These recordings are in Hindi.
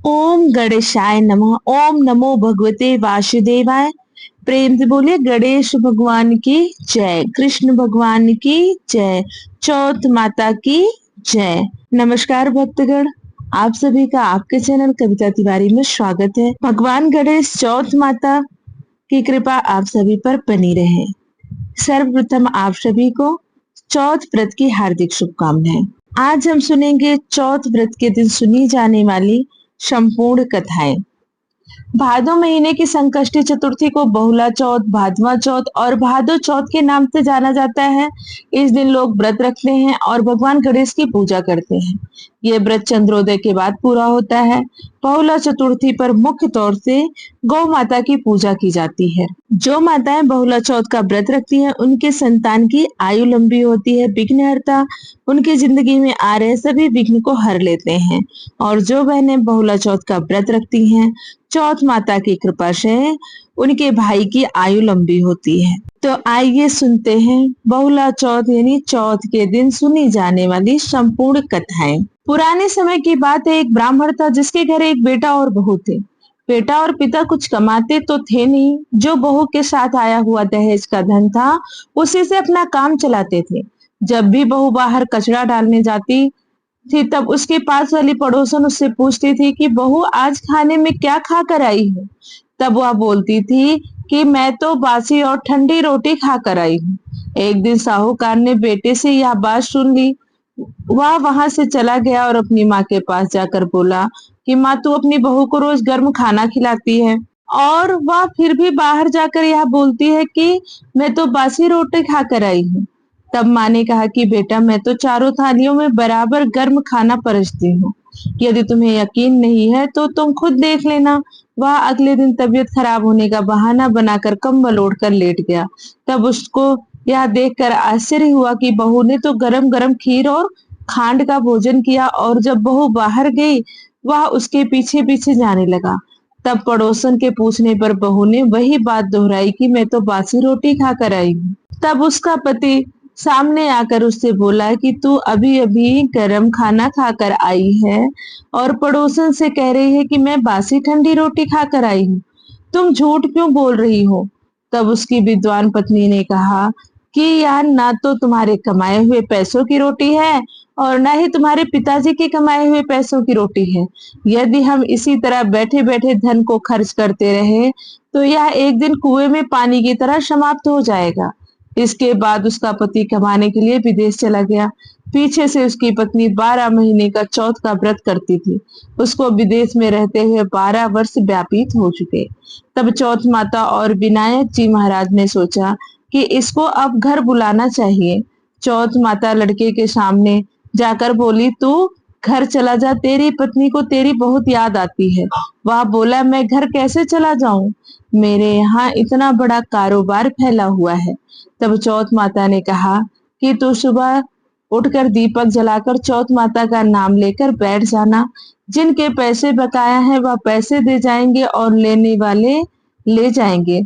ओम गणेशाय नमः। ओम नमो भगवते वासुदेवाय। प्रेम से बोलिए गणेश भगवान की जय, कृष्ण भगवान की जय, चौथ माता की जय। नमस्कार भक्तगण, आप सभी का आपके चैनल कविता तिवारी में स्वागत है। भगवान गणेश चौथ माता की कृपा आप सभी पर बनी रहे। सर्वप्रथम आप सभी को चौथ व्रत की हार्दिक शुभकामनाएं। आज हम सुनेंगे चौथ व्रत के दिन सुनी जाने वाली संपूर्ण कथाएं। भादो महीने की संकष्टी चतुर्थी को बहुला चौथ, भादवा चौथ और भादो चौथ के नाम से जाना जाता है। इस दिन लोग व्रत रखते हैं और भगवान गणेश की पूजा करते हैं। ये व्रत चंद्रोदय के बाद पूरा होता है। बहुला चतुर्थी पर मुख्य तौर से गौ माता की पूजा की जाती है। जो माताएं बहुला चौथ का व्रत रखती हैं, उनके संतान की आयु लंबी होती है। विघ्नहर्ता उनकी जिंदगी में आ रहे सभी विघ्न को हर लेते हैं। और जो बहनें बहुला चौथ का व्रत रखती हैं, चौथ माता की कृपा से उनके भाई की आयु लंबी होती है। तो आइए सुनते हैं बहुला चौथ यानी चौथ के दिन सुनी जाने वाली संपूर्ण कथाएं। पुराने समय की बात है, एक ब्राह्मण था जिसके घर एक बेटा और बहू थे। बेटा और पिता कुछ कमाते तो थे नहीं, जो बहू के साथ आया हुआ दहेज का धन था उसी से अपना काम चलाते थे। जब भी बहू बाहर कचरा डालने जाती थी, तब उसके पास वाली पड़ोसन उससे पूछती थी कि बहू आज खाने में क्या खा कर आई हो। तब वह बोलती थी कि मैं तो बासी और ठंडी रोटी खा कर आई हूँ। एक दिन साहूकार ने बेटे से यह बात सुन ली। वह वहां से चला गया और अपनी माँ के पास जाकर बोला कि माँ, तू अपनी बहू को रोज गर्म खाना खिलाती है और वह फिर भी बाहर जाकर यह बोलती है कि मैं तो बासी रोटी खा कर आई हूँ। तब माँ ने कहा कि बेटा, मैं तो चारों थालियों में बराबर गर्म खाना परसती हूँ। यदि तुम्हें यकीन नहीं है तो तुम खुद देख लेना। वह अगले दिन तबीयत खराब होने का बहाना बनाकर कंबल ओढ़कर लेट गया। तब उसको यह देखकर आश्चर्य हुआ कि बहू ने तो गरम गरम खीर और खांड का भोजन किया, और जब बहू बाहर गई वह उसके पीछे पीछे जाने लगा। तब पड़ोसन के पूछने पर बहू ने वही बात दोहराई कि मैं तो बासी रोटी खाकर आई हूँ। तब उसका पति सामने आकर उससे बोला कि तू अभी अभी गरम खाना खाकर आई है और पड़ोसन से कह रही है कि मैं बासी ठंडी रोटी खाकर आई हूँ। तुम झूठ क्यों बोल रही हो? तब उसकी विद्वान पत्नी ने कहा कि यार, ना तो तुम्हारे कमाए हुए पैसों की रोटी है और ना ही तुम्हारे पिताजी के कमाए हुए पैसों की रोटी है। यदि हम इसी तरह बैठे बैठे धन को खर्च करते रहे तो यह एक दिन कुएं में पानी की तरह समाप्त हो जाएगा। इसके बाद उसका पति कमाने के लिए विदेश चला गया। पीछे से उसकी पत्नी 12 महीने का चौथ का व्रत करती थी। उसको विदेश में रहते हुए 12 वर्ष व्यतीत हो चुके। तब चौथ माता और विनायक जी महाराज ने सोचा कि इसको अब घर बुलाना चाहिए। चौथ माता लड़के के सामने जाकर बोली, तू घर चला जा, तेरी पत्नी को तेरी बहुत याद आती है। वह बोला, मैं घर कैसे चला जाऊं? मेरे यहाँ इतना बड़ा कारोबार फैला हुआ है। तब चौथ माता ने कहा कि तू सुबह उठकर दीपक जलाकर चौथ माता का नाम लेकर बैठ जाना। जिनके पैसे बकाया है वह पैसे दे जाएंगे और लेने वाले ले जाएंगे।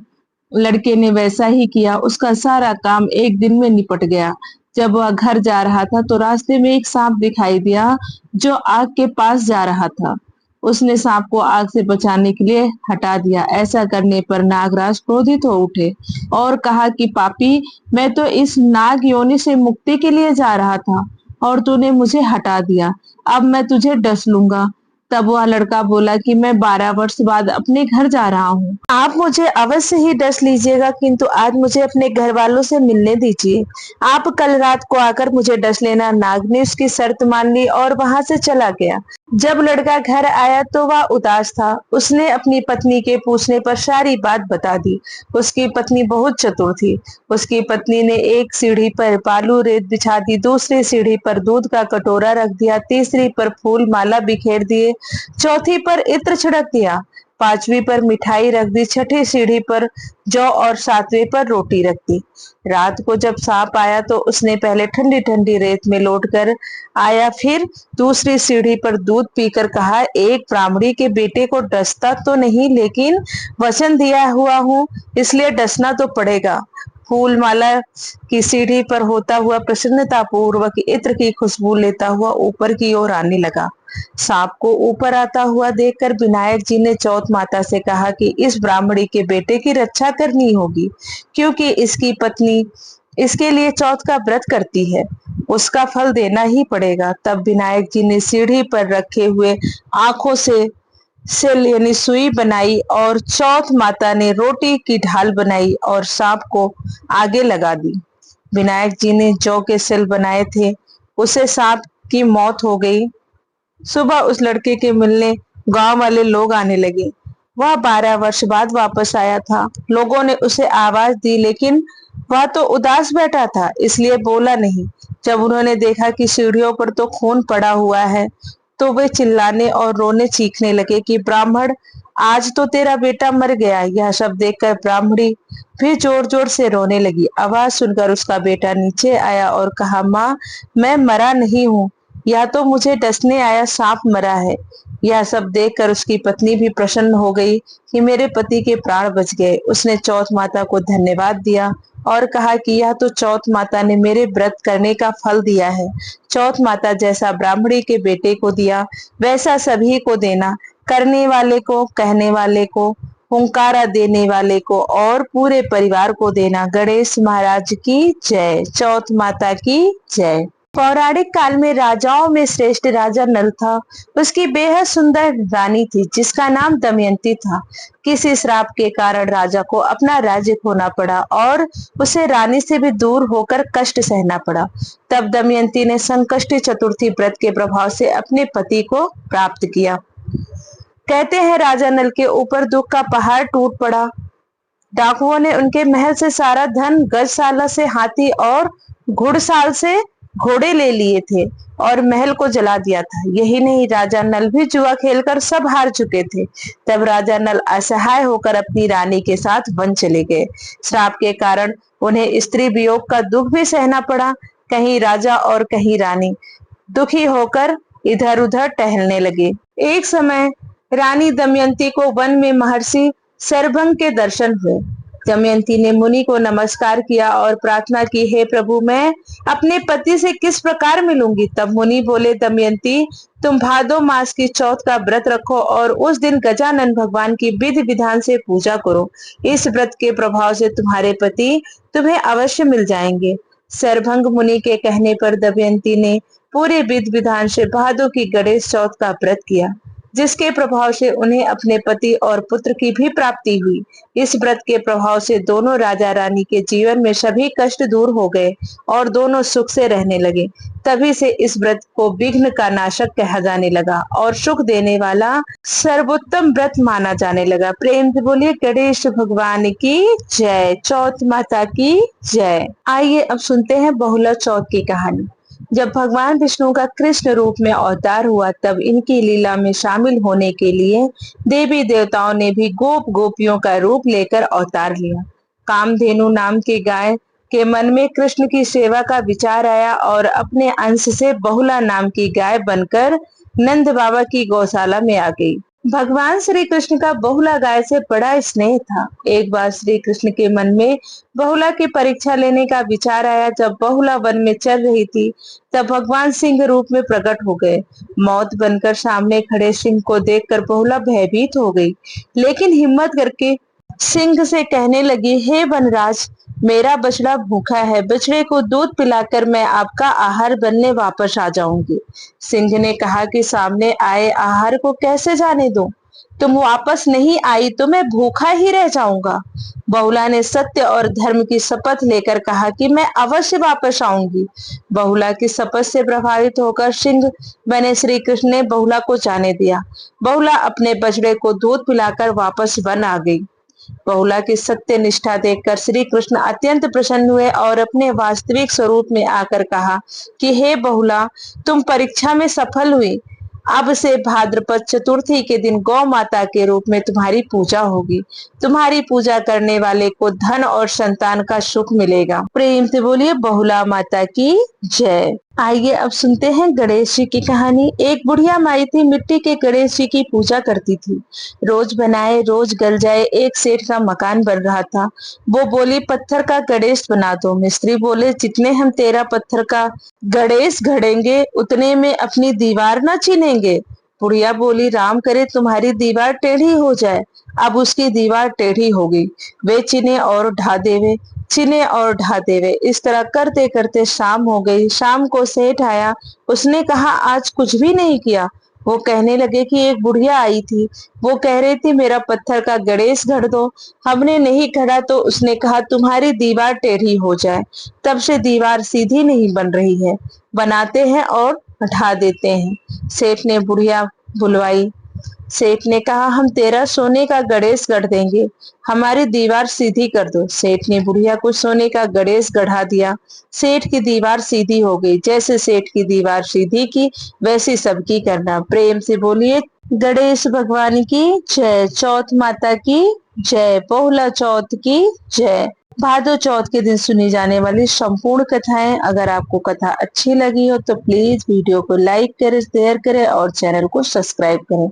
लड़के ने वैसा ही किया। उसका सारा काम एक दिन में निपट गया। जब वह घर जा रहा था तो रास्ते में एक सांप दिखाई दिया जो आग के पास जा रहा था। उसने सांप को आग से बचाने के लिए हटा दिया। ऐसा करने पर नागराज क्रोधित हो उठे और कहा कि पापी, मैं तो इस नाग योनि से मुक्ति के लिए जा रहा था और तूने मुझे हटा दिया। अब मैं तुझे डस लूंगा। तब वह लड़का बोला कि मैं 12 वर्ष बाद अपने घर जा रहा हूँ। आप मुझे अवश्य ही डस लीजिएगा, किंतु आज मुझे अपने घर वालों से मिलने दीजिए। आप कल रात को आकर मुझे डस लेना। नाग ने उसकी शर्त मान ली और वहां से चला गया। जब लड़का घर आया तो वह उदास था। उसने अपनी पत्नी के पूछने पर सारी बात बता दी। उसकी पत्नी बहुत चतुर थी। उसकी पत्नी ने एक सीढ़ी पर बालू रेत बिछा दी, दूसरी सीढ़ी पर दूध का कटोरा रख दिया, तीसरी पर फूल माला बिखेर दिए, चौथी पर इत्र छिड़क दिया, पांचवी पर मिठाई रख दी, छठी सीढ़ी पर जौ और सातवीं पर रोटी रख दी। रात को जब सांप आया तो उसने पहले ठंडी ठंडी रेत में लौट कर आया, फिर दूसरी सीढ़ी पर दूध पीकर कहा, एक ब्राह्मणी के बेटे को डसता तो नहीं, लेकिन वचन दिया हुआ हूँ इसलिए डसना तो पड़ेगा। फूल माला की सीढ़ी पर होता हुआ प्रसन्नता पूर्वक इत्र की खुशबू लेता हुआ ऊपर की ओर आने लगा। सांप को ऊपर आता हुआ देखकर विनायक जी ने चौथ माता से कहा कि इस ब्राह्मणी के बेटे की रक्षा करनी होगी, क्योंकि इसकी पत्नी इसके लिए चौथ का व्रत करती है, उसका फल देना ही पड़ेगा। तब विनायक जी ने सीढ़ी पर रखे हुए आंखों से सिल यानी सुई बनाई और चौथ माता ने रोटी की ढाल बनाई और सांप को आगे लगा दी। विनायक जी ने जौ के सिल बनाए थे, उसे सांप की मौत हो गई। सुबह उस लड़के के मिलने गांव वाले लोग आने लगे। वह 12 वर्ष बाद वापस आया था। लोगों ने उसे आवाज दी, लेकिन वह तो उदास बैठा था, इसलिए बोला नहीं। जब उन्होंने देखा कि सीढ़ियों पर तो खून पड़ा हुआ है, तो वे चिल्लाने और रोने चीखने लगे कि ब्राह्मण, आज तो तेरा बेटा मर गया। यह शब्द देखकर ब्राह्मणी भी जोर जोर से रोने लगी। आवाज सुनकर उसका बेटा नीचे आया और कहा, माँ, मैं मरा नहीं हूँ, यह तो मुझे डसने आया सांप मरा है। यह सब देखकर उसकी पत्नी भी प्रसन्न हो गई कि मेरे पति के प्राण बच गए। उसने चौथ माता को धन्यवाद दिया और कहा कि यह तो चौथ माता ने मेरे व्रत करने का फल दिया है। चौथ माता जैसा ब्राह्मणी के बेटे को दिया, वैसा सभी को देना, करने वाले को, कहने वाले को, हुंकारा देने वाले को और पूरे परिवार को देना। गणेश महाराज की जय। चौथ माता की जय। पौराणिक काल में राजाओं में श्रेष्ठ राजा नल था। उसकी बेहद सुंदर रानी थी जिसका नाम दमयंती था। किसी श्राप के कारण राजा को अपना राज्य खोना पड़ा और उसे रानी से भी दूर होकर कष्ट सहना पड़ा। तब दमयंती ने संकष्टी चतुर्थी व्रत के प्रभाव से अपने पति को प्राप्त किया। कहते हैं राजा नल के ऊपर दुख का पहाड़ टूट पड़ा। डाकुओं ने उनके महल से सारा धन, गजशाला से हाथी और घुड़साल से घोड़े ले लिए थे और महल को जला दिया था। यही नहीं, राजा नल भी जुआ खेलकर सब हार चुके थे। तब राजा नल असहाय होकर अपनी रानी के साथ वन चले गए। श्राप के कारण उन्हें स्त्री वियोग का दुख भी सहना पड़ा। कहीं राजा और कहीं रानी दुखी होकर इधर उधर टहलने लगे। एक समय रानी दमयंती को वन में महर्षि शरभंग के दर्शन हुए। दमयंती ने मुनि को नमस्कार किया और प्रार्थना की, हे प्रभु, मैं अपने पति से किस प्रकार मिलूंगी? तब मुनि बोले, दमयंती, तुम भादो मास की चौथ का व्रत रखो और उस दिन गजानन भगवान की विधि विधान से पूजा करो। इस व्रत के प्रभाव से तुम्हारे पति तुम्हें अवश्य मिल जाएंगे। शरभंग मुनि के कहने पर दमयंती ने पूरे विधि विधान से भादो की गणेश चौथ का व्रत किया, जिसके प्रभाव से उन्हें अपने पति और पुत्र की भी प्राप्ति हुई। इस व्रत के प्रभाव से दोनों राजा रानी के जीवन में सभी कष्ट दूर हो गए और दोनों सुख से रहने लगे। तभी से इस व्रत को विघ्न का नाशक कहा जाने लगा और सुख देने वाला सर्वोत्तम व्रत माना जाने लगा। प्रेम से बोलिए गणेश भगवान की जय। चौथ माता की जय। आइए अब सुनते हैं बहुला चौथ की कहानी। जब भगवान विष्णु का कृष्ण रूप में अवतार हुआ, तब इनकी लीला में शामिल होने के लिए देवी देवताओं ने भी गोप गोपियों का रूप लेकर अवतार लिया। कामधेनु नाम की गाय के मन में कृष्ण की सेवा का विचार आया और अपने अंश से बहुला नाम की गाय बनकर नंद बाबा की गौशाला में आ गई। भगवान श्री कृष्ण का बहुला गाय से बड़ा स्नेह था। एक बार श्री कृष्ण के मन में बहुला की परीक्षा लेने का विचार आया। जब बहुला वन में चल रही थी, तब भगवान सिंह रूप में प्रकट हो गए। मौत बनकर सामने खड़े सिंह को देखकर बहुला भयभीत हो गई, लेकिन हिम्मत करके सिंह से कहने लगी, हे वनराज, मेरा बछड़ा भूखा है, बछड़े को दूध पिलाकर मैं आपका आहार बनने वापस आ जाऊंगी। सिंह ने कहा कि सामने आए आहार को कैसे जाने दूं? तुम वापस नहीं आई तो मैं भूखा ही रह जाऊंगा। बहुला ने सत्य और धर्म की शपथ लेकर कहा कि मैं अवश्य वापस आऊंगी। बहुला की शपथ से प्रभावित होकर सिंह बने श्री कृष्ण ने बहुला को जाने दिया। बहुला अपने बछड़े को दूध पिलाकर वापस वन आ गई। बहुला की सत्य निष्ठा देखकर श्री कृष्ण अत्यंत प्रसन्न हुए और अपने वास्तविक स्वरूप में आकर कहा कि हे बहुला, तुम परीक्षा में सफल हुई। अब से भाद्रपद चतुर्थी के दिन गौ माता के रूप में तुम्हारी पूजा होगी। तुम्हारी पूजा करने वाले को धन और संतान का सुख मिलेगा। प्रेम से बोलिए बहुला माता की जय। आइए अब सुनते हैं गणेश जी की कहानी। एक बुढ़िया माई थी, मिट्टी के गणेश जी की पूजा करती थी। रोज बनाए रोज गल जाए। एक सेठ का मकान बन रहा था। वो बोली, पत्थर का गणेश बना दो। मिस्त्री बोले, जितने हम तेरा पत्थर का गणेश गढ़ेंगे उतने में अपनी दीवार ना चिनेंगे। बुढ़िया बोली, राम करे तुम्हारी दीवार टेढ़ी हो जाए। अब उसकी दीवार टेढ़ी हो गई। वे चिने और ढा देवे, चिने और ढा देवे। इस तरह करते करते शाम हो गई। शाम को सेठ आया। उसने कहा, आज कुछ भी नहीं किया। वो कहने लगे कि एक बुढ़िया आई थी। वो कह रही थी, मेरा पत्थर का गणेश गढ़ दो। हमने नहीं गढ़ा तो उसने कहा, तुम्हारी दीवार टेढ़ी हो जाए। तब से दीवार सीधी नहीं बन रही है। बनाते हैं और ढा देते हैं। सेठ ने बुढ़िया बुलवाई। सेठ ने कहा, हम तेरा सोने का गणेश गढ़ देंगे, हमारी दीवार सीधी कर दो। सेठ ने बुढ़िया को सोने का गणेश गढ़ा दिया। सेठ की दीवार सीधी हो गई। जैसे सेठ की दीवार सीधी की, वैसी सबकी करना। प्रेम से बोलिए, गणेश भगवान की जय। चौथ माता की जय। पोहला चौथ की जय। भादो चौथ के दिन सुनी जाने वाली संपूर्ण कथाएं। अगर आपको कथा अच्छी लगी हो तो प्लीज वीडियो को लाइक करें, शेयर करें और चैनल को सब्सक्राइब करें।